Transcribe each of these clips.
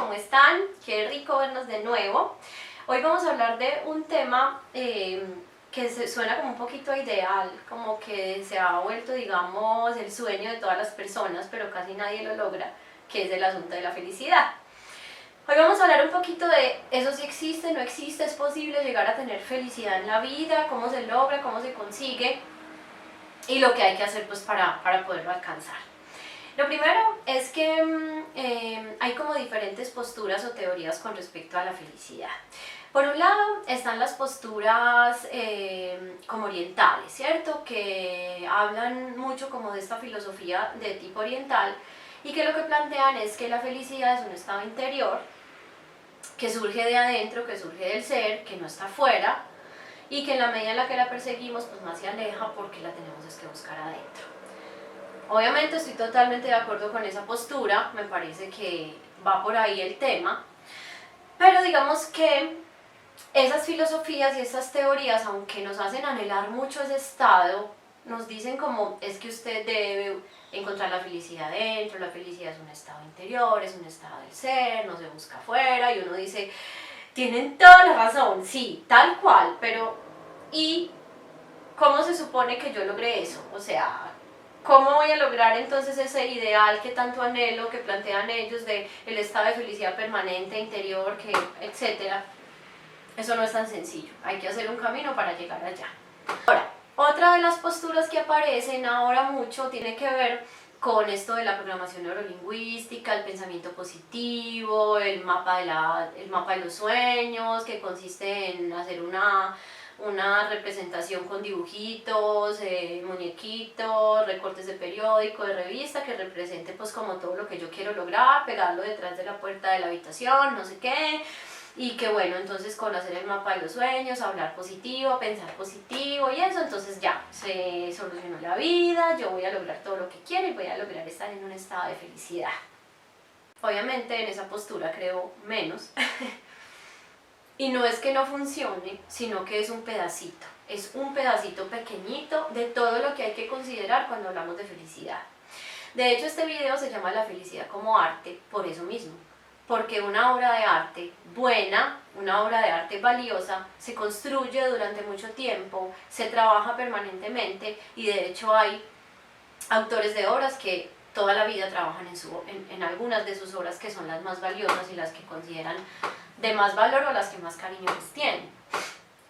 ¿cómo están? Qué rico vernos de nuevo. Hoy vamos a hablar de un tema que suena como un poquito ideal, como que se ha vuelto, digamos, el sueño de todas las personas, pero casi nadie lo logra, que es el asunto de la felicidad. Hoy vamos a hablar un poquito de eso, si existe, no existe, es posible llegar a tener felicidad en la vida, cómo se logra, cómo se consigue y lo que hay que hacer pues para poderlo alcanzar. Lo primero es que hay como diferentes posturas o teorías con respecto a la felicidad. Por un lado están las posturas como orientales, ¿cierto? Que hablan mucho como de esta filosofía de tipo oriental y que lo que plantean es que la felicidad es un estado interior que surge de adentro, que surge del ser, que no está afuera y que en la medida en la que la perseguimos pues más se aleja porque la tenemos que buscar adentro. Obviamente estoy totalmente de acuerdo con esa postura, me parece que va por ahí el tema, pero digamos que esas filosofías y esas teorías, aunque nos hacen anhelar mucho ese estado, nos dicen como es que usted debe encontrar la felicidad dentro, la felicidad es un estado interior, es un estado del ser, no se busca afuera, y uno dice, tienen toda la razón, sí, tal cual, pero ¿y cómo se supone que yo logré eso? O sea, ¿cómo voy a lograr entonces ese ideal que tanto anhelo, que plantean ellos de el estado de felicidad permanente, interior, que, etcétera? Eso no es tan sencillo, hay que hacer un camino para llegar allá. Ahora, otra de las posturas que aparecen ahora mucho tiene que ver con esto de la programación neurolingüística, el pensamiento positivo, el mapa de los sueños, que consiste en hacer una representación con dibujitos, muñequitos, recortes de periódico, de revista, que represente pues como todo lo que yo quiero lograr, pegarlo detrás de la puerta de la habitación, no sé qué, y que bueno, entonces con hacer el mapa de los sueños, hablar positivo, pensar positivo y eso, entonces ya, se solucionó la vida, yo voy a lograr todo lo que quiero y voy a lograr estar en un estado de felicidad. Obviamente en esa postura creo menos. Y no es que no funcione, sino que es un pedacito pequeñito de todo lo que hay que considerar cuando hablamos de felicidad. De hecho, este video se llama La felicidad como arte por eso mismo, porque una obra de arte buena, una obra de arte valiosa, se construye durante mucho tiempo, se trabaja permanentemente y de hecho hay autores de obras que toda la vida trabajan en algunas de sus obras que son las más valiosas y las que consideran de más valor o las que más cariño les tienen.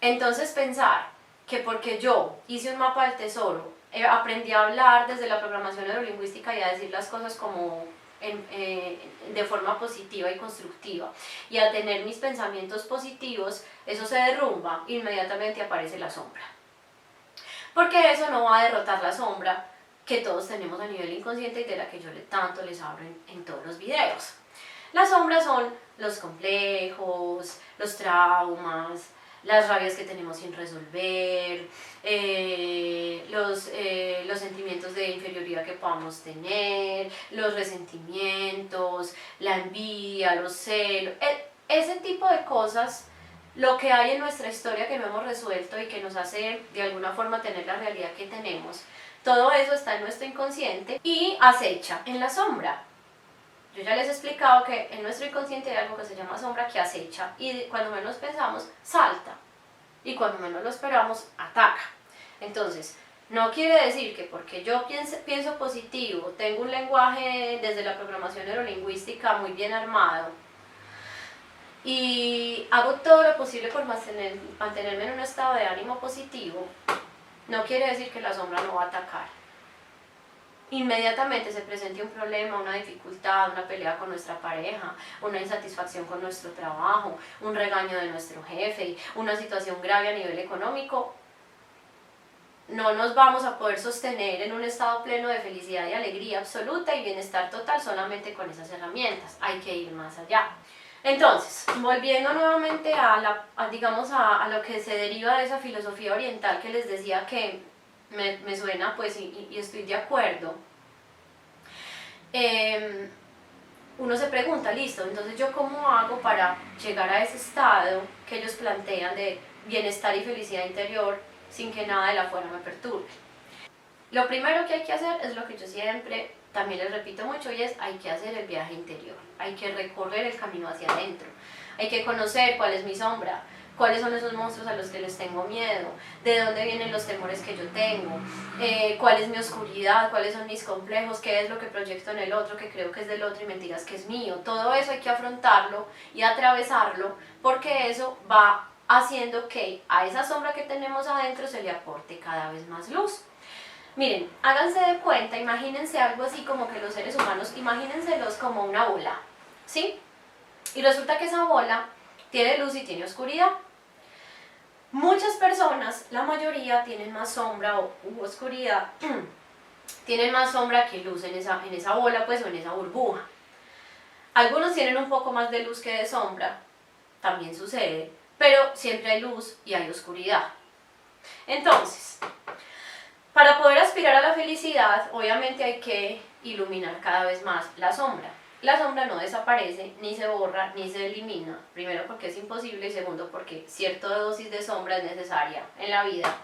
Entonces pensar que porque yo hice un mapa del tesoro, aprendí a hablar desde la programación neurolingüística y a decir las cosas como de forma positiva y constructiva y a tener mis pensamientos positivos, eso se derrumba, inmediatamente aparece la sombra. Porque eso no va a derrotar la sombra que todos tenemos a nivel inconsciente y de la que yo tanto les hablo en todos los videos. Las sombras son los complejos, los traumas, las rabias que tenemos sin resolver, los sentimientos de inferioridad que podamos tener, los resentimientos, la envidia, los celos, ese tipo de cosas, lo que hay en nuestra historia que no hemos resuelto y que nos hace de alguna forma tener la realidad que tenemos, todo eso está en nuestro inconsciente y acecha en la sombra. Yo ya les he explicado que en nuestro inconsciente hay algo que se llama sombra que acecha y cuando menos pensamos salta y cuando menos lo esperamos ataca. Entonces, no quiere decir que porque yo pienso positivo, tengo un lenguaje desde la programación neurolingüística muy bien armado y hago todo lo posible por mantenerme en un estado de ánimo positivo, no quiere decir que la sombra no va a atacar. Inmediatamente se presente un problema, una dificultad, una pelea con nuestra pareja, una insatisfacción con nuestro trabajo, un regaño de nuestro jefe, una situación grave a nivel económico, no nos vamos a poder sostener en un estado pleno de felicidad y alegría absoluta y bienestar total solamente con esas herramientas, hay que ir más allá. Entonces, volviendo nuevamente a lo que se deriva de esa filosofía oriental que les decía que me suena pues y estoy de acuerdo, uno se pregunta, listo, entonces yo cómo hago para llegar a ese estado que ellos plantean de bienestar y felicidad interior sin que nada de la afuera me perturbe. Lo primero que hay que hacer es lo que yo siempre también les repito mucho, y es, hay que hacer el viaje interior, hay que recorrer el camino hacia adentro, hay que conocer cuál es mi sombra, cuáles son esos monstruos a los que les tengo miedo, de dónde vienen los temores que yo tengo, cuál es mi oscuridad, cuáles son mis complejos, qué es lo que proyecto en el otro, que creo que es del otro y mentiras que es mío. Todo eso hay que afrontarlo y atravesarlo, porque eso va haciendo que a esa sombra que tenemos adentro se le aporte cada vez más luz. Miren, háganse de cuenta, imagínense algo así como que los seres humanos, imagínenselos como una bola, ¿sí? Y resulta que esa bola tiene luz y tiene oscuridad. Muchas personas, la mayoría, tienen más sombra u oscuridad, tienen más sombra que luz en esa bola, pues, o en esa burbuja. Algunos tienen un poco más de luz que de sombra, también sucede, pero siempre hay luz y hay oscuridad. Entonces, para poder aspirar a la felicidad, obviamente hay que iluminar cada vez más la sombra. La sombra no desaparece, ni se borra, ni se elimina. Primero porque es imposible y segundo porque cierta dosis de sombra es necesaria en la vida.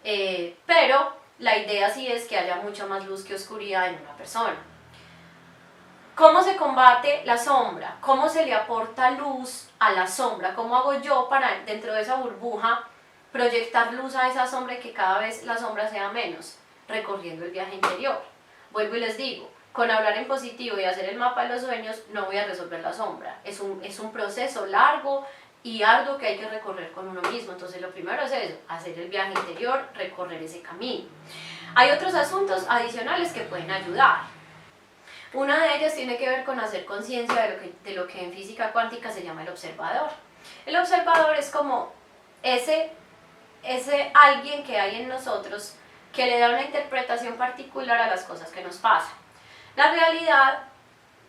Pero la idea sí es que haya mucha más luz que oscuridad en una persona. ¿Cómo se combate la sombra? ¿Cómo se le aporta luz a la sombra? ¿Cómo hago yo para, dentro de esa burbuja, proyectar luz a esa sombra y que cada vez la sombra sea menos? Recorriendo el viaje interior. Vuelvo y les digo, con hablar en positivo y hacer el mapa de los sueños no voy a resolver la sombra. Es un proceso largo y arduo que hay que recorrer con uno mismo. Entonces lo primero es eso, hacer el viaje interior, recorrer ese camino. Hay otros asuntos adicionales que pueden ayudar. Una de ellas tiene que ver con hacer conciencia de lo que en física cuántica se llama el observador. El observador es como ese alguien que hay en nosotros que le da una interpretación particular a las cosas que nos pasan. La realidad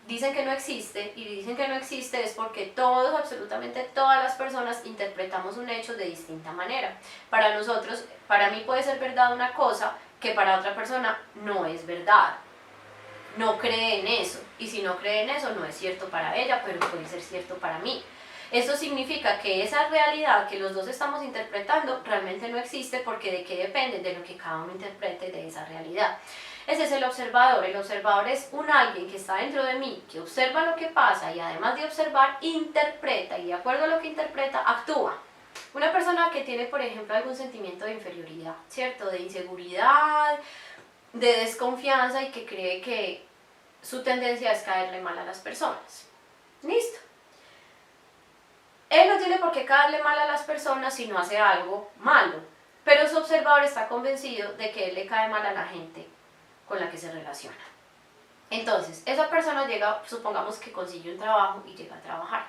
dicen que no existe, y dicen que no existe es porque todos, absolutamente todas las personas interpretamos un hecho de distinta manera. Para nosotros, para mí puede ser verdad una cosa que para otra persona no es verdad. No cree en eso, y si no cree en eso no es cierto para ella, pero puede ser cierto para mí. Eso significa que esa realidad que los dos estamos interpretando realmente no existe, porque de qué depende, de lo que cada uno interprete de esa realidad. Ese es el observador. El observador es un alguien que está dentro de mí, que observa lo que pasa y además de observar, interpreta, y de acuerdo a lo que interpreta, actúa. Una persona que tiene, por ejemplo, algún sentimiento de inferioridad, ¿cierto? De inseguridad, de desconfianza, y que cree que su tendencia es caerle mal a las personas. Listo. Él no tiene por qué caerle mal a las personas si no hace algo malo, pero su observador está convencido de que él le cae mal a la gente con la que se relaciona. Entonces, esa persona llega, supongamos que consigue un trabajo y llega a trabajar.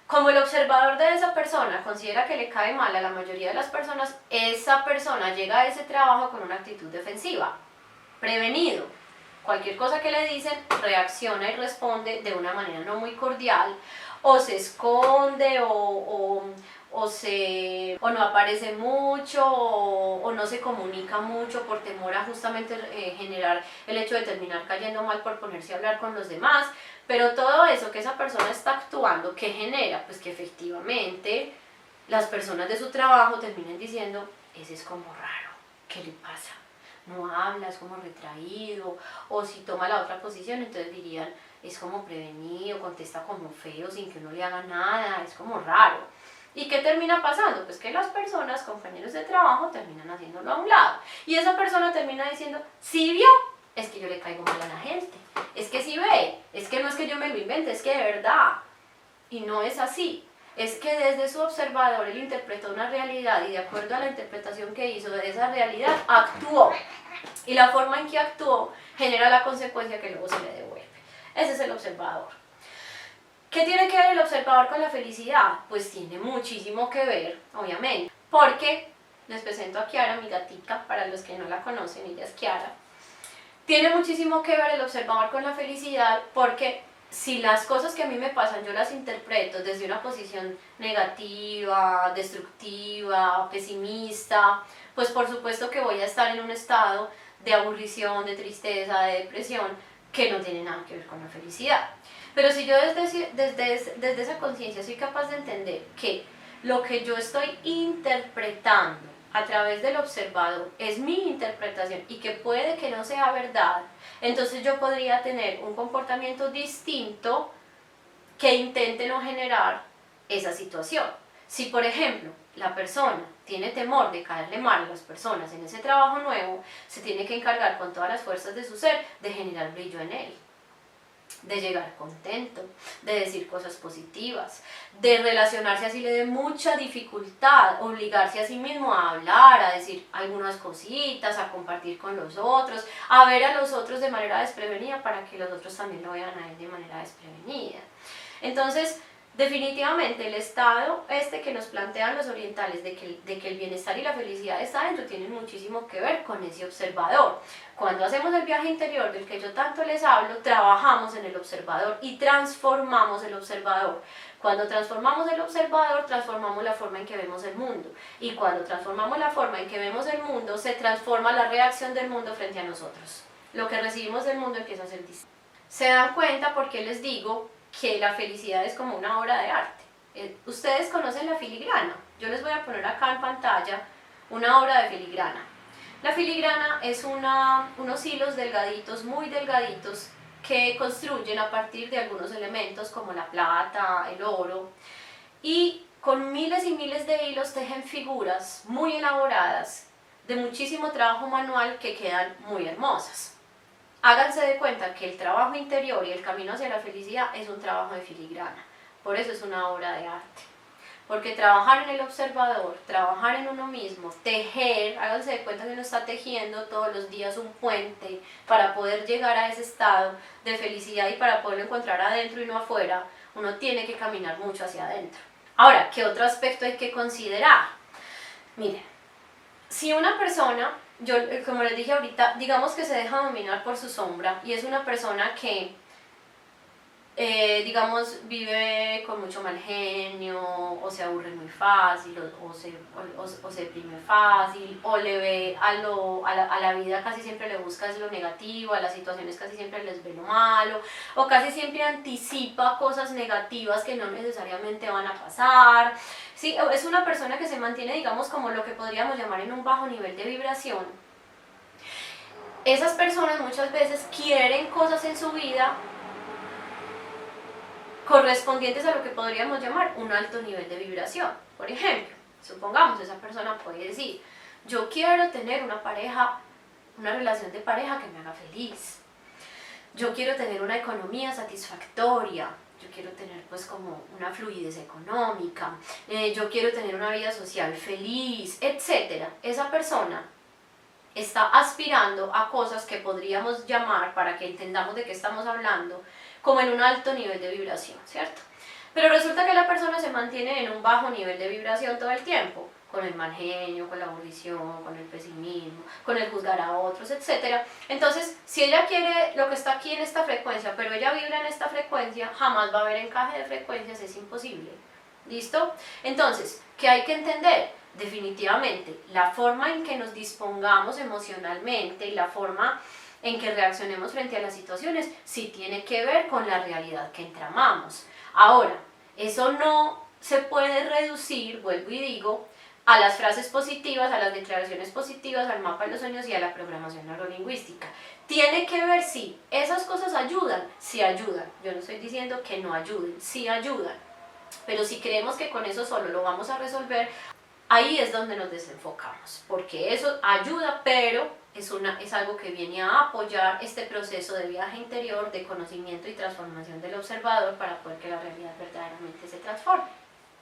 Como el observador de esa persona considera que le cae mal a la mayoría de las personas, esa persona llega a ese trabajo con una actitud defensiva, prevenido. Cualquier cosa que le dicen, reacciona y responde de una manera no muy cordial, o se esconde, o no aparece mucho, o no se comunica mucho por temor a justamente generar el hecho de terminar cayendo mal por ponerse a hablar con los demás. Pero todo eso que esa persona está actuando, ¿qué genera? Pues que efectivamente las personas de su trabajo terminen diciendo, ese es como raro, ¿qué le pasa? No habla, es como retraído, o si toma la otra posición, entonces dirían, es como prevenido, contesta como feo sin que uno le haga nada, es como raro. ¿Y qué termina pasando? Pues que las personas, compañeros de trabajo, terminan haciéndolo a un lado. Y esa persona termina diciendo, ¿sí vio? Es que yo le caigo mal a la gente. Es que sí ve, es que no es que yo me lo invente, es que de verdad. Y no es así. Es que desde su observador él interpretó una realidad y de acuerdo a la interpretación que hizo de esa realidad, actuó. Y la forma en que actuó genera la consecuencia que luego se le devuelve. Ese es el observador. ¿Qué tiene que ver el observador con la felicidad? Pues tiene muchísimo que ver, obviamente. Porque, les presento a Kiara, mi gatica, para los que no la conocen, ella es Kiara. Tiene muchísimo que ver el observador con la felicidad porque si las cosas que a mí me pasan yo las interpreto desde una posición negativa, destructiva, pesimista, pues por supuesto que voy a estar en un estado de aburrición, de tristeza, de depresión, que no tiene nada que ver con la felicidad. Pero si yo desde esa conciencia soy capaz de entender que lo que yo estoy interpretando a través del observador, es mi interpretación y que puede que no sea verdad, entonces yo podría tener un comportamiento distinto que intente no generar esa situación. Si por ejemplo la persona tiene temor de caerle mal a las personas en ese trabajo nuevo, se tiene que encargar con todas las fuerzas de su ser de generar brillo en él, de llegar contento, de decir cosas positivas, de relacionarse así le dé mucha dificultad, obligarse a sí mismo a hablar, a decir algunas cositas, a compartir con los otros, a ver a los otros de manera desprevenida para que los otros también lo vean a él de manera desprevenida. Entonces, definitivamente el estado que nos plantean los orientales de que el bienestar y la felicidad está dentro tienen muchísimo que ver con ese observador. Cuando hacemos el viaje interior del que yo tanto les hablo, trabajamos en el observador y transformamos el observador. Cuando transformamos el observador, transformamos la forma en que vemos el mundo. Y cuando transformamos la forma en que vemos el mundo, se transforma la reacción del mundo frente a nosotros. Lo que recibimos del mundo empieza a ser distinto. ¿Se dan cuenta por qué les digo que la felicidad es como una obra de arte? Ustedes conocen la filigrana. Yo les voy a poner acá en pantalla una obra de filigrana. La filigrana es unos hilos delgaditos, muy delgaditos, que construyen a partir de algunos elementos como la plata, el oro, y con miles y miles de hilos tejen figuras muy elaboradas, de muchísimo trabajo manual, que quedan muy hermosas. Háganse de cuenta que el trabajo interior y el camino hacia la felicidad es un trabajo de filigrana, por eso es una obra de arte. Porque trabajar en el observador, trabajar en uno mismo, tejer, háganse de cuenta que uno está tejiendo todos los días un puente para poder llegar a ese estado de felicidad y para poderlo encontrar adentro y no afuera, uno tiene que caminar mucho hacia adentro. Ahora, ¿qué otro aspecto hay que considerar? Miren, si una persona, yo como les dije ahorita, digamos que se deja dominar por su sombra y es una persona que digamos, vive con mucho mal genio, o se aburre muy fácil, o se deprime fácil, o le ve a la vida casi siempre le busca es lo negativo, a las situaciones casi siempre les ve lo malo, o casi siempre anticipa cosas negativas que no necesariamente van a pasar. Sí, es una persona que se mantiene, digamos, como lo que podríamos llamar en un bajo nivel de vibración. Esas personas muchas veces quieren cosas en su vida correspondientes a lo que podríamos llamar un alto nivel de vibración. Por ejemplo, supongamos esa persona puede decir, yo quiero tener una relación de pareja que me haga feliz, yo quiero tener una economía satisfactoria, yo quiero tener pues como una fluidez económica, yo quiero tener una vida social feliz, etc. Esa persona está aspirando a cosas que podríamos llamar, para que entendamos de qué estamos hablando, como en un alto nivel de vibración, ¿cierto? Pero resulta que la persona se mantiene en un bajo nivel de vibración todo el tiempo, con el mal genio, con la aburrición, con el pesimismo, con el juzgar a otros, etc. Entonces, si ella quiere lo que está aquí en esta frecuencia, pero ella vibra en esta frecuencia, jamás va a haber encaje de frecuencias, es imposible. ¿Listo? Entonces, ¿qué hay que entender? Definitivamente, la forma en que nos dispongamos emocionalmente y la forma en que reaccionemos frente a las situaciones sí tiene que ver con la realidad que entramamos. Ahora, eso no se puede reducir, vuelvo y digo, a las frases positivas, a las declaraciones positivas, al mapa de los sueños y a la programación neurolingüística. Tiene que ver si esas cosas ayudan, sí ayudan. Yo no estoy diciendo que no ayuden, sí ayudan. Pero si creemos que con eso solo lo vamos a resolver, ahí es donde nos desenfocamos, porque eso ayuda, pero es algo que viene a apoyar este proceso de viaje interior, de conocimiento y transformación del observador para poder que la realidad verdaderamente se transforme.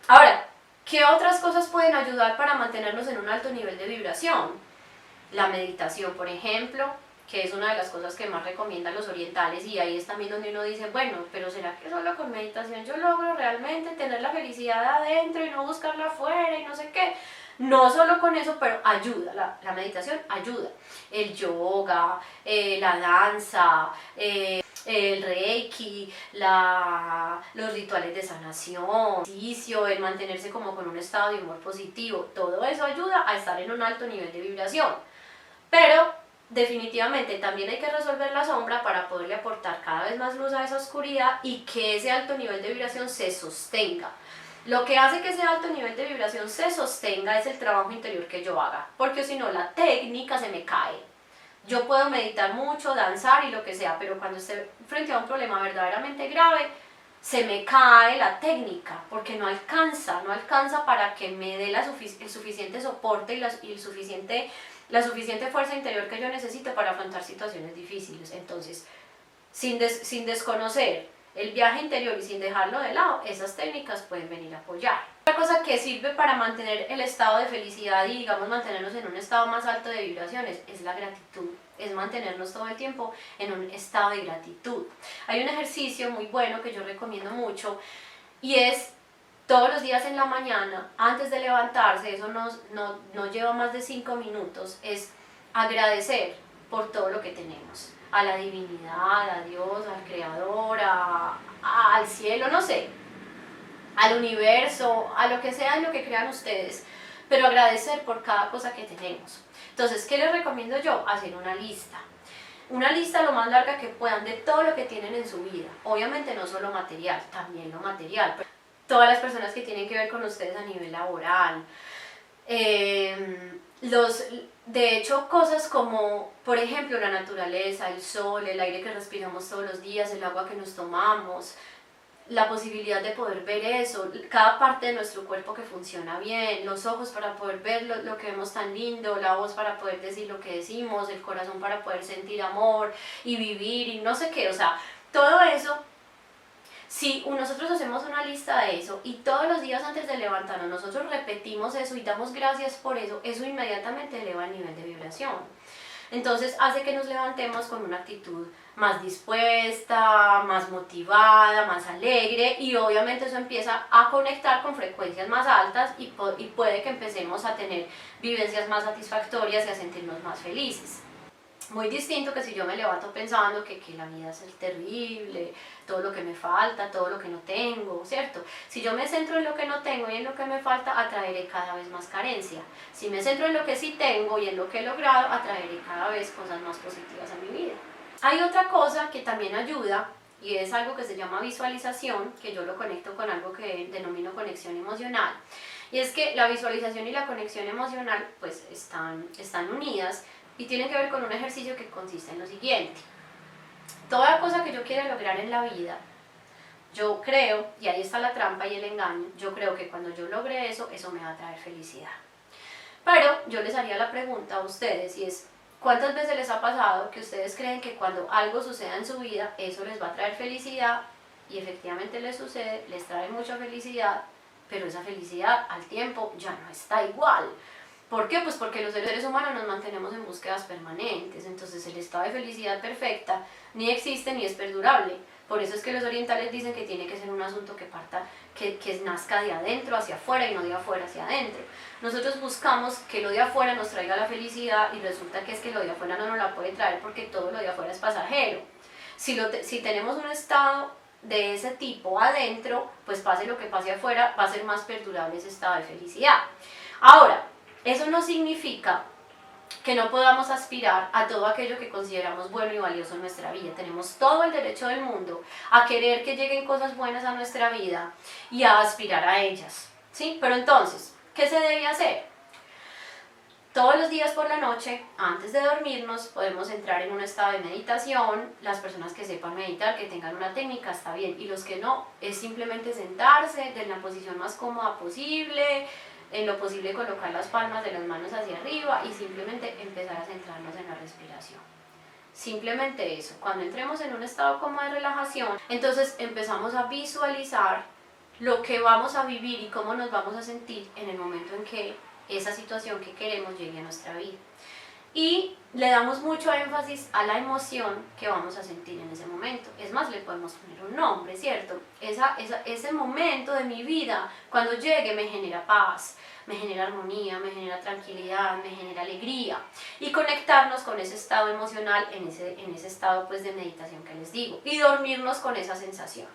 Ahora, ¿qué otras cosas pueden ayudar para mantenernos en un alto nivel de vibración? La meditación, por ejemplo, que es una de las cosas que más recomiendan los orientales, y ahí es también donde uno dice, bueno, pero ¿será que solo con meditación yo logro realmente tener la felicidad adentro y no buscarla afuera y no sé qué? No solo con eso, pero ayuda, la meditación ayuda. El yoga, la danza, el reiki, los rituales de sanación, el mantenerse como con un estado de humor positivo, todo eso ayuda a estar en un alto nivel de vibración. Pero definitivamente también hay que resolver la sombra para poderle aportar cada vez más luz a esa oscuridad y que ese alto nivel de vibración se sostenga. Lo que hace que ese alto nivel de vibración se sostenga es el trabajo interior que yo haga, porque si no la técnica se me cae. Yo puedo meditar mucho, danzar y lo que sea, pero cuando esté frente a un problema verdaderamente grave, se me cae la técnica, porque no alcanza para que me dé el suficiente soporte y la suficiente fuerza interior que yo necesito para afrontar situaciones difíciles. Entonces, sin desconocer el viaje interior y sin dejarlo de lado, esas técnicas pueden venir a apoyar. Otra cosa que sirve para mantener el estado de felicidad y digamos mantenernos en un estado más alto de vibraciones es la gratitud, es mantenernos todo el tiempo en un estado de gratitud. Hay un ejercicio muy bueno que yo recomiendo mucho y es todos los días en la mañana, antes de levantarse, eso no lleva más de 5 minutos, es agradecer por todo lo que tenemos, a la divinidad, a Dios, al Creador, al cielo, no sé, al universo, a lo que sea y lo que crean ustedes, pero agradecer por cada cosa que tenemos. Entonces, ¿qué les recomiendo yo? Hacer una lista lo más larga que puedan de todo lo que tienen en su vida, obviamente no solo material, también lo material, todas las personas que tienen que ver con ustedes a nivel laboral, de hecho cosas como por ejemplo la naturaleza, el sol, el aire que respiramos todos los días, el agua que nos tomamos, la posibilidad de poder ver eso, cada parte de nuestro cuerpo que funciona bien, los ojos para poder ver lo que vemos tan lindo, la voz para poder decir lo que decimos, el corazón para poder sentir amor y vivir y no sé qué, o sea, todo eso. Si nosotros hacemos una lista de eso y todos los días antes de levantarnos nosotros repetimos eso y damos gracias por eso, eso inmediatamente eleva el nivel de vibración. Entonces hace que nos levantemos con una actitud más dispuesta, más motivada, más alegre y obviamente eso empieza a conectar con frecuencias más altas y puede que empecemos a tener vivencias más satisfactorias y a sentirnos más felices. Muy distinto que si yo me levanto pensando que la vida es terrible, todo lo que me falta, todo lo que no tengo, ¿cierto? Si yo me centro en lo que no tengo y en lo que me falta, atraeré cada vez más carencia. Si me centro en lo que sí tengo y en lo que he logrado, atraeré cada vez cosas más positivas a mi vida. Hay otra cosa que también ayuda y es algo que se llama visualización, que yo lo conecto con algo que denomino conexión emocional. Y es que la visualización y la conexión emocional pues están unidas y tienen que ver con un ejercicio que consiste en lo siguiente. Toda cosa que yo quiera lograr en la vida, yo creo, y ahí está la trampa y el engaño, yo creo que cuando yo logre eso, eso me va a traer felicidad. Pero yo les haría la pregunta a ustedes y es, ¿cuántas veces les ha pasado que ustedes creen que cuando algo suceda en su vida, eso les va a traer felicidad y efectivamente les sucede, les trae mucha felicidad, pero esa felicidad al tiempo ya no está igual? ¿Por qué? Pues porque los seres humanos nos mantenemos en búsquedas permanentes, entonces el estado de felicidad perfecta ni existe ni es perdurable. Por eso es que los orientales dicen que tiene que ser un asunto que nazca de adentro hacia afuera y no de afuera hacia adentro. Nosotros buscamos que lo de afuera nos traiga la felicidad y resulta que es que lo de afuera no nos la puede traer porque todo lo de afuera es pasajero. Si tenemos un estado de ese tipo adentro, pues pase lo que pase afuera, va a ser más perdurable ese estado de felicidad. Ahora, eso no significa que no podamos aspirar a todo aquello que consideramos bueno y valioso en nuestra vida. Tenemos todo el derecho del mundo a querer que lleguen cosas buenas a nuestra vida y a aspirar a ellas, ¿sí? Pero entonces, ¿qué se debe hacer? Todos los días por la noche, antes de dormirnos, podemos entrar en un estado de meditación. Las personas que sepan meditar, que tengan una técnica, está bien. Y los que no, es simplemente sentarse en la posición más cómoda posible, en lo posible colocar las palmas de las manos hacia arriba y simplemente empezar a centrarnos en la respiración. Simplemente eso. Cuando entremos en un estado como de relajación, entonces empezamos a visualizar lo que vamos a vivir y cómo nos vamos a sentir en el momento en que esa situación que queremos llegue a nuestra vida. Y le damos mucho énfasis a la emoción que vamos a sentir en ese momento. Es más, le podemos poner un nombre, ¿cierto? Ese momento de mi vida, cuando llegue, me genera paz, me genera armonía, me genera tranquilidad, me genera alegría. Y conectarnos con ese estado emocional, en ese estado pues, de meditación que les digo. Y dormirnos con esa sensación.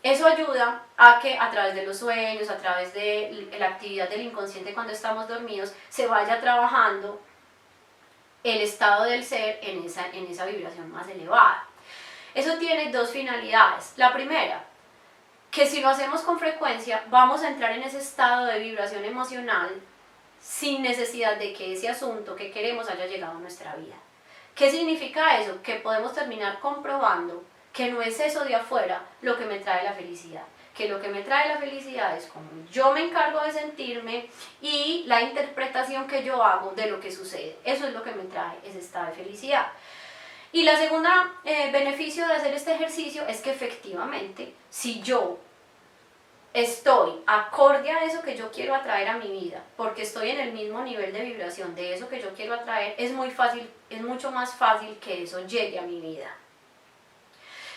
Eso ayuda a que a través de los sueños, a través de la actividad del inconsciente cuando estamos dormidos, se vaya trabajando el estado del ser en esa vibración más elevada. Eso tiene dos finalidades. La primera, que si lo hacemos con frecuencia vamos a entrar en ese estado de vibración emocional sin necesidad de que ese asunto que queremos haya llegado a nuestra vida. ¿Qué significa eso? Que podemos terminar comprobando que no es eso de afuera lo que me trae la felicidad, que lo que me trae la felicidad es como yo me encargo de sentirme y la interpretación que yo hago de lo que sucede. Eso es lo que me trae ese estado de felicidad. Y la segunda beneficio de hacer este ejercicio es que efectivamente, si yo estoy acorde a eso que yo quiero atraer a mi vida, porque estoy en el mismo nivel de vibración de eso que yo quiero atraer, es mucho más fácil que eso llegue a mi vida.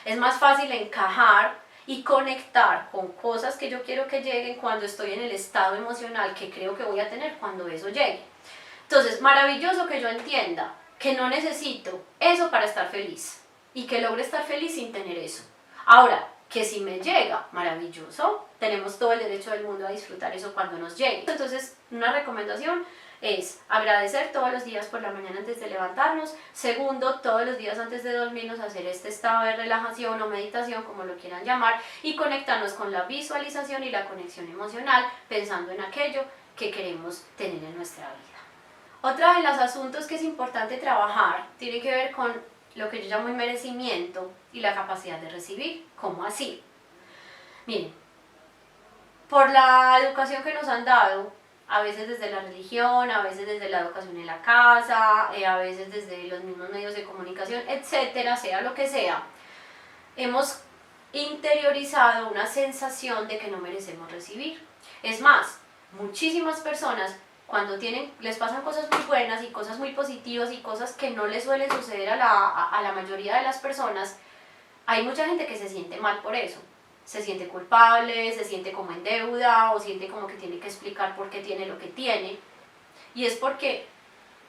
Es más fácil encajar y conectar con cosas que yo quiero que lleguen cuando estoy en el estado emocional que creo que voy a tener cuando eso llegue. Entonces, maravilloso que yo entienda que no necesito eso para estar feliz y que logre estar feliz sin tener eso. Ahora, que si me llega, maravilloso, tenemos todo el derecho del mundo a disfrutar eso cuando nos llegue. Entonces, una recomendación es agradecer todos los días por la mañana antes de levantarnos. Segundo, todos los días antes de dormirnos hacer este estado de relajación o meditación, como lo quieran llamar, y conectarnos con la visualización y la conexión emocional, pensando en aquello que queremos tener en nuestra vida. Otra de los asuntos que es importante trabajar tiene que ver con lo que yo llamo el merecimiento y la capacidad de recibir. ¿Cómo así? Miren, por la educación que nos han dado, a veces desde la religión, a veces desde la educación en la casa, a veces desde los mismos medios de comunicación, etcétera, sea lo que sea, hemos interiorizado una sensación de que no merecemos recibir. Es más, muchísimas personas cuando les pasan cosas muy buenas y cosas muy positivas y cosas que no les suelen suceder a la mayoría de las personas, hay mucha gente que se siente mal por eso. Se siente culpable, se siente como en deuda o siente como que tiene que explicar por qué tiene lo que tiene. Y es porque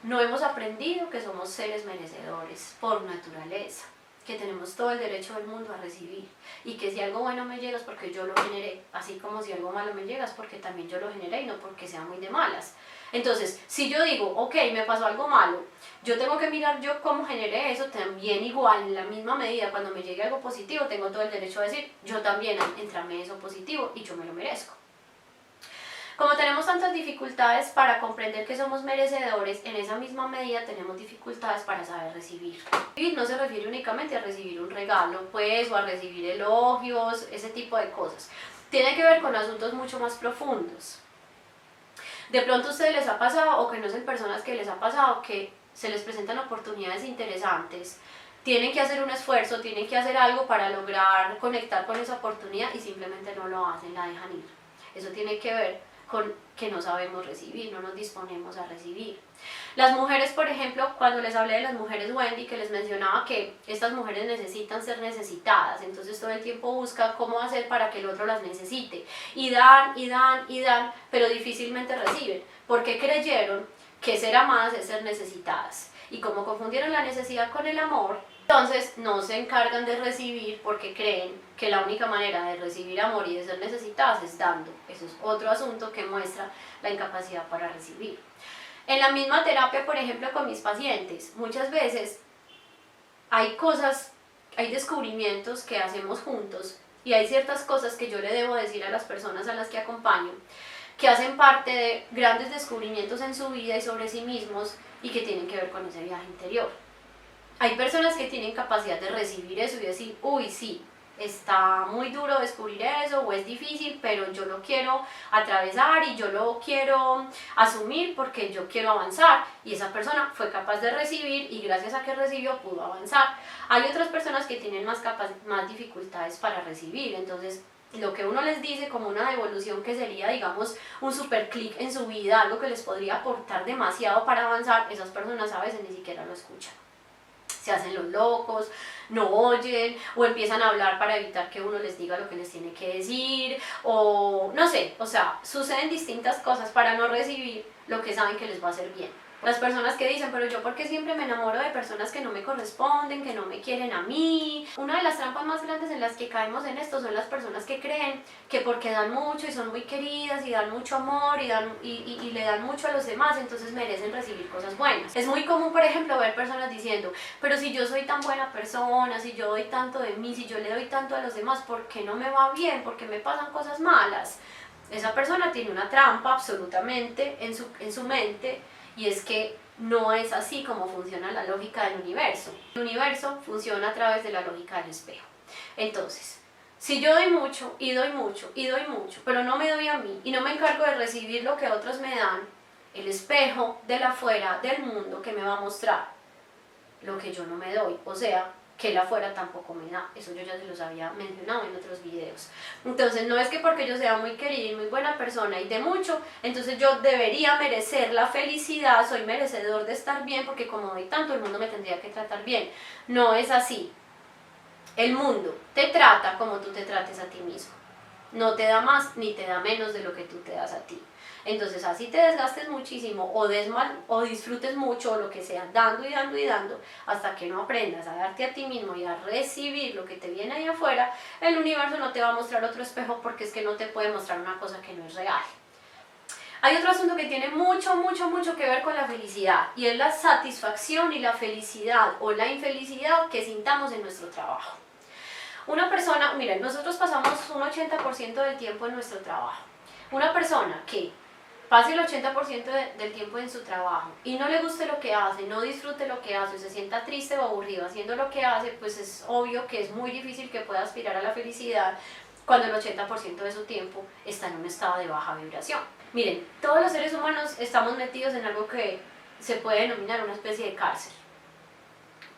no hemos aprendido que somos seres merecedores por naturaleza, que tenemos todo el derecho del mundo a recibir y que si algo bueno me llega es porque yo lo generé, así como si algo malo me llega es porque también yo lo generé y no porque sea muy de malas. Entonces, si yo digo, ok, me pasó algo malo, yo tengo que mirar yo cómo generé eso, también igual, en la misma medida, cuando me llegue algo positivo, tengo todo el derecho a decir, yo también entrame eso positivo y yo me lo merezco. Como tenemos tantas dificultades para comprender que somos merecedores, en esa misma medida tenemos dificultades para saber recibir. Recibir no se refiere únicamente a recibir un regalo, pues, o a recibir elogios, ese tipo de cosas. Tiene que ver con asuntos mucho más profundos. De pronto a ustedes les ha pasado, o conocen personas que les ha pasado, que se les presentan oportunidades interesantes, tienen que hacer un esfuerzo, tienen que hacer algo para lograr conectar con esa oportunidad y simplemente no lo hacen, la dejan ir. Eso tiene que ver con que no sabemos recibir, no nos disponemos a recibir. Las mujeres, por ejemplo, cuando les hablé de las mujeres Wendy, que les mencionaba que estas mujeres necesitan ser necesitadas, entonces todo el tiempo buscan cómo hacer para que el otro las necesite, y dan, y dan, y dan, pero difícilmente reciben, porque creyeron que ser amadas es ser necesitadas, y como confundieron la necesidad con el amor, entonces no se encargan de recibir porque creen que la única manera de recibir amor y de ser necesitadas es dando. Eso es otro asunto que muestra la incapacidad para recibir. En la misma terapia, por ejemplo, con mis pacientes, muchas veces hay descubrimientos que hacemos juntos y hay ciertas cosas que yo le debo decir a las personas a las que acompaño que hacen parte de grandes descubrimientos en su vida y sobre sí mismos y que tienen que ver con ese viaje interior. Hay personas que tienen capacidad de recibir eso y decir, uy, sí, está muy duro descubrir eso o es difícil, pero yo lo quiero atravesar y yo lo quiero asumir porque yo quiero avanzar. Y esa persona fue capaz de recibir y gracias a que recibió pudo avanzar. Hay otras personas que tienen más dificultades para recibir, entonces lo que uno les dice como una devolución que sería, digamos, un super clic en su vida, algo que les podría aportar demasiado para avanzar, esas personas a veces ni siquiera lo escuchan. Se hacen los locos, no oyen o empiezan a hablar para evitar que uno les diga lo que les tiene que decir o no sé, o sea, suceden distintas cosas para no recibir lo que saben que les va a hacer bien. Las personas que dicen, pero yo porque siempre me enamoro de personas que no me corresponden, que no me quieren a mí. Una de las trampas más grandes en las que caemos en esto son las personas que creen que porque dan mucho y son muy queridas y dan mucho amor y le dan mucho a los demás, entonces merecen recibir cosas buenas. Es muy común, por ejemplo, ver personas diciendo, pero si yo soy tan buena persona, si yo doy tanto de mí, si yo le doy tanto a los demás, ¿por qué no me va bien? ¿Por qué me pasan cosas malas? Esa persona tiene una trampa absolutamente en su mente, y es que no es así como funciona la lógica del universo. El universo funciona a través de la lógica del espejo. Entonces, si yo doy mucho y doy mucho y doy mucho, pero no me doy a mí y no me encargo de recibir lo que otros me dan, el espejo del afuera, del mundo, que me va a mostrar lo que yo no me doy, o sea, que el afuera tampoco me da. Eso yo ya se los había mencionado en otros videos. Entonces no es que porque yo sea muy querida y muy buena persona y de mucho, entonces yo debería merecer la felicidad, soy merecedor de estar bien, porque como doy tanto, el mundo me tendría que tratar bien. No es así. El mundo te trata como tú te trates a ti mismo. No te da más ni te da menos de lo que tú te das a ti. Entonces así te desgastes muchísimo o des mal o disfrutes mucho o lo que sea, dando y dando y dando, hasta que no aprendas a darte a ti mismo y a recibir lo que te viene ahí afuera, el universo no te va a mostrar otro espejo, porque es que no te puede mostrar una cosa que no es real. Hay otro asunto que tiene mucho que ver con la felicidad, y es la satisfacción y la felicidad o la infelicidad que sintamos en nuestro trabajo. Una persona, miren, nosotros pasamos un 80% del tiempo en nuestro trabajo. Una persona que pase el 80% del tiempo en su trabajo y no le guste lo que hace, no disfrute lo que hace, se sienta triste o aburrido haciendo lo que hace, pues es obvio que es muy difícil que pueda aspirar a la felicidad cuando el 80% de su tiempo está en un estado de baja vibración. Miren, todos los seres humanos estamos metidos en algo que se puede denominar una especie de cárcel.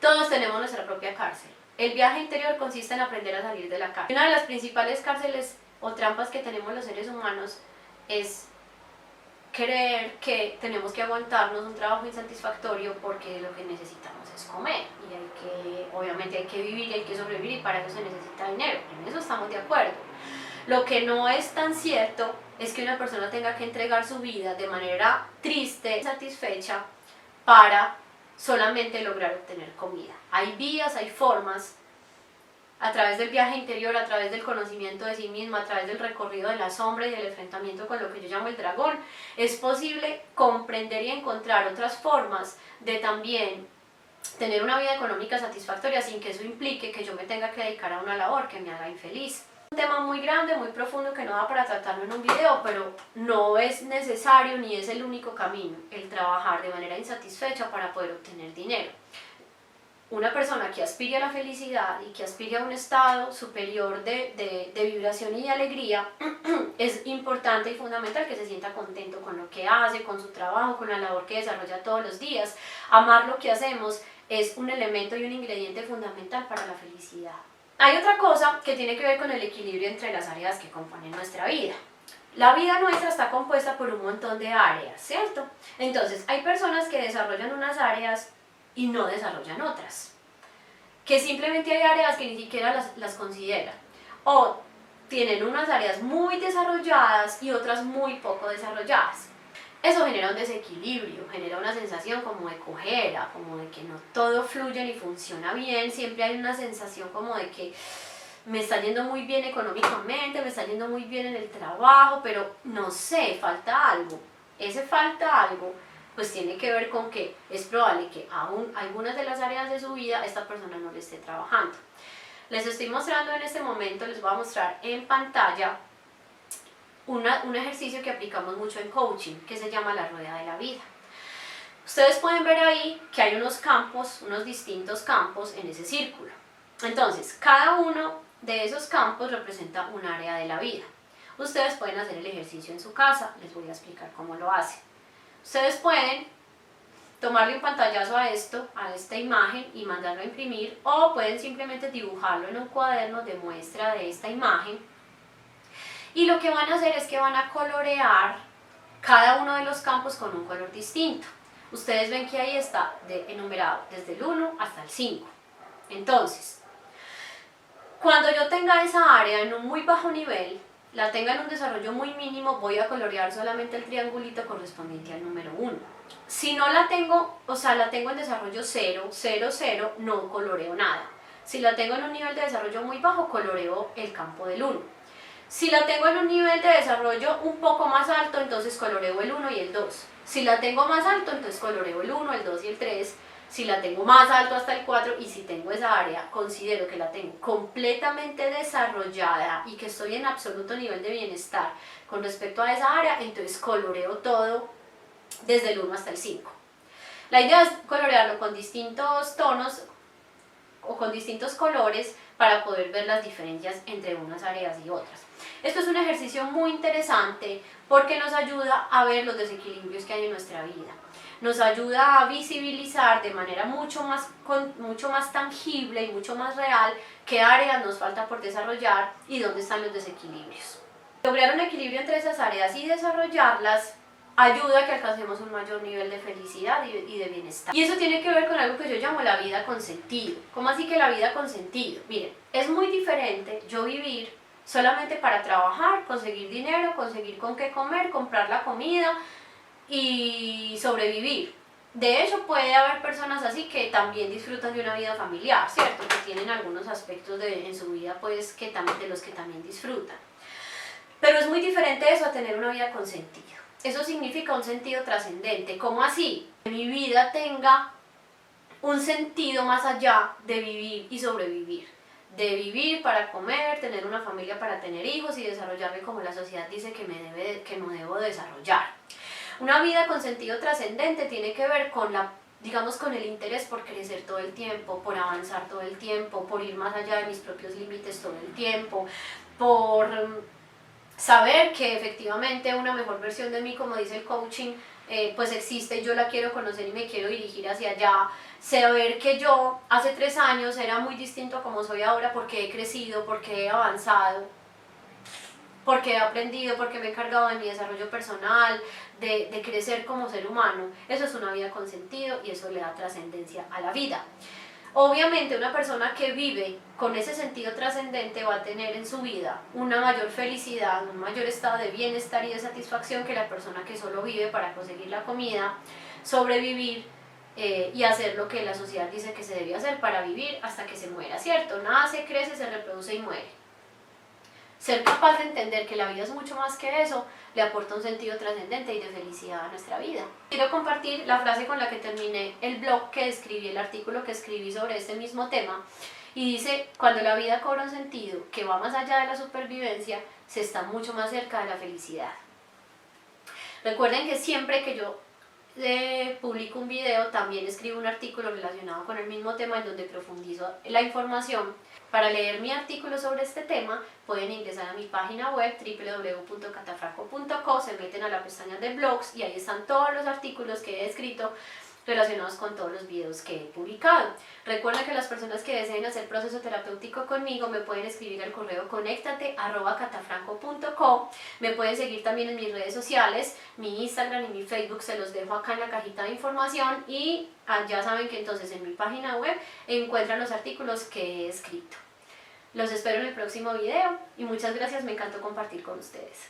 Todos tenemos nuestra propia cárcel. El viaje interior consiste en aprender a salir de la cárcel. Una de las principales cárceles o trampas que tenemos los seres humanos es creer que tenemos que aguantarnos un trabajo insatisfactorio porque lo que necesitamos es comer, y obviamente hay que vivir y hay que sobrevivir, y para eso se necesita dinero. En eso estamos de acuerdo. Lo que no es tan cierto es que una persona tenga que entregar su vida de manera triste, insatisfecha, para solamente lograr obtener comida. Hay vías, hay formas, a través del viaje interior, a través del conocimiento de sí misma, a través del recorrido de la sombra y del enfrentamiento con lo que yo llamo el dragón, es posible comprender y encontrar otras formas de también tener una vida económica satisfactoria, sin que eso implique que yo me tenga que dedicar a una labor que me haga infeliz. Un tema muy grande, muy profundo, que no da para tratarlo en un video, pero no es necesario ni es el único camino el trabajar de manera insatisfecha para poder obtener dinero. Una persona que aspire a la felicidad y que aspire a un estado superior de vibración y de alegría, es importante y fundamental que se sienta contento con lo que hace, con su trabajo, con la labor que desarrolla todos los días. Amar lo que hacemos es un elemento y un ingrediente fundamental para la felicidad. Hay otra cosa que tiene que ver con el equilibrio entre las áreas que componen nuestra vida. La vida nuestra está compuesta por un montón de áreas, ¿cierto? Entonces, hay personas que desarrollan unas áreas y no desarrollan otras, que simplemente hay áreas que ni siquiera las consideran, o tienen unas áreas muy desarrolladas y otras muy poco desarrolladas. Eso genera un desequilibrio, genera una sensación como de cojera, como de que no todo fluye ni funciona bien. Siempre hay una sensación como de que me está yendo muy bien económicamente, me está yendo muy bien en el trabajo, pero no sé, falta algo. Ese falta algo pues tiene que ver con que es probable que aún algunas de las áreas de su vida esta persona no le esté trabajando. Les estoy mostrando en este momento, les voy a mostrar en pantalla un ejercicio que aplicamos mucho en coaching, que se llama la rueda de la vida. Ustedes pueden ver ahí que hay unos campos, unos distintos campos en ese círculo. Entonces, cada uno de esos campos representa un área de la vida. Ustedes pueden hacer el ejercicio en su casa, les voy a explicar cómo lo hacen. Ustedes pueden tomarle un pantallazo a esta imagen y mandarlo a imprimir, o pueden simplemente dibujarlo en un cuaderno de muestra de esta imagen, y lo que van a hacer es que van a colorear cada uno de los campos con un color distinto. Ustedes ven que ahí está enumerado desde el 1 hasta el 5. Entonces, cuando yo tenga esa área en un muy bajo nivel, la tenga en un desarrollo muy mínimo, voy a colorear solamente el triangulito correspondiente al número 1. Si no la tengo, o sea, la tengo en desarrollo 0, 0, 0, no coloreo nada. Si la tengo en un nivel de desarrollo muy bajo, coloreo el campo del 1. Si la tengo en un nivel de desarrollo un poco más alto, entonces coloreo el 1 y el 2. Si la tengo más alto, entonces coloreo el 1, el 2 y el 3. Si la tengo más alto hasta el 4, y si tengo esa área, considero que la tengo completamente desarrollada y que estoy en absoluto nivel de bienestar con respecto a esa área, entonces coloreo todo desde el 1 hasta el 5. La idea es colorearlo con distintos tonos o con distintos colores para poder ver las diferencias entre unas áreas y otras. Esto es un ejercicio muy interesante porque nos ayuda a ver los desequilibrios que hay en nuestra vida. Nos ayuda a visibilizar de manera mucho más tangible y mucho más real qué áreas nos falta por desarrollar y dónde están los desequilibrios. Lograr un equilibrio entre esas áreas y desarrollarlas ayuda a que alcancemos un mayor nivel de felicidad y de bienestar. Y eso tiene que ver con algo que yo llamo la vida con sentido. ¿Cómo así que la vida con sentido? Miren, es muy diferente yo vivir solamente para trabajar, conseguir dinero, conseguir con qué comer, comprar la comida y sobrevivir. De hecho, puede haber personas así que también disfrutan de una vida familiar, ¿cierto? Que tienen algunos aspectos en su vida pues, de los que también disfrutan. Pero es muy diferente eso a tener una vida con sentido. Eso significa un sentido trascendente. ¿Cómo así? Que mi vida tenga un sentido más allá de vivir y sobrevivir. De vivir para comer, tener una familia para tener hijos y desarrollarme como la sociedad dice que me debo desarrollar. Una vida con sentido trascendente tiene que ver con con el interés por crecer todo el tiempo, por avanzar todo el tiempo, por ir más allá de mis propios límites todo el tiempo, por saber que efectivamente una mejor versión de mí, como dice el coaching, pues existe y yo la quiero conocer y me quiero dirigir hacia allá. Saber que yo hace 3 años era muy distinto a como soy ahora porque he crecido, porque he avanzado, porque he aprendido, porque me he encargado de mi desarrollo personal, de crecer como ser humano. Eso es una vida con sentido y eso le da trascendencia a la vida. Obviamente una persona que vive con ese sentido trascendente va a tener en su vida una mayor felicidad, un mayor estado de bienestar y de satisfacción que la persona que solo vive para conseguir la comida, sobrevivir y hacer lo que la sociedad dice que se debe hacer para vivir hasta que se muera, ¿cierto? Nace, crece, se reproduce y muere. Ser capaz de entender que la vida es mucho más que eso, le aporta un sentido trascendente y de felicidad a nuestra vida. Quiero compartir la frase con la que terminé el blog que escribí, el artículo que escribí sobre este mismo tema, y dice: cuando la vida cobra un sentido que va más allá de la supervivencia, se está mucho más cerca de la felicidad. Recuerden que siempre que yo publico un video, también escribo un artículo relacionado con el mismo tema en donde profundizo la información. Para leer mi artículo sobre este tema pueden ingresar a mi página web www.catafranco.co, se meten a la pestaña de blogs y ahí están todos los artículos que he escrito relacionados con todos los videos que he publicado. Recuerda que las personas que deseen hacer proceso terapéutico conmigo me pueden escribir al correo conectate@catafranco.co. Me pueden seguir también en mis redes sociales, mi Instagram y mi Facebook se los dejo acá en la cajita de información, y ya saben que entonces en mi página web encuentran los artículos que he escrito. Los espero en el próximo video y muchas gracias, me encantó compartir con ustedes.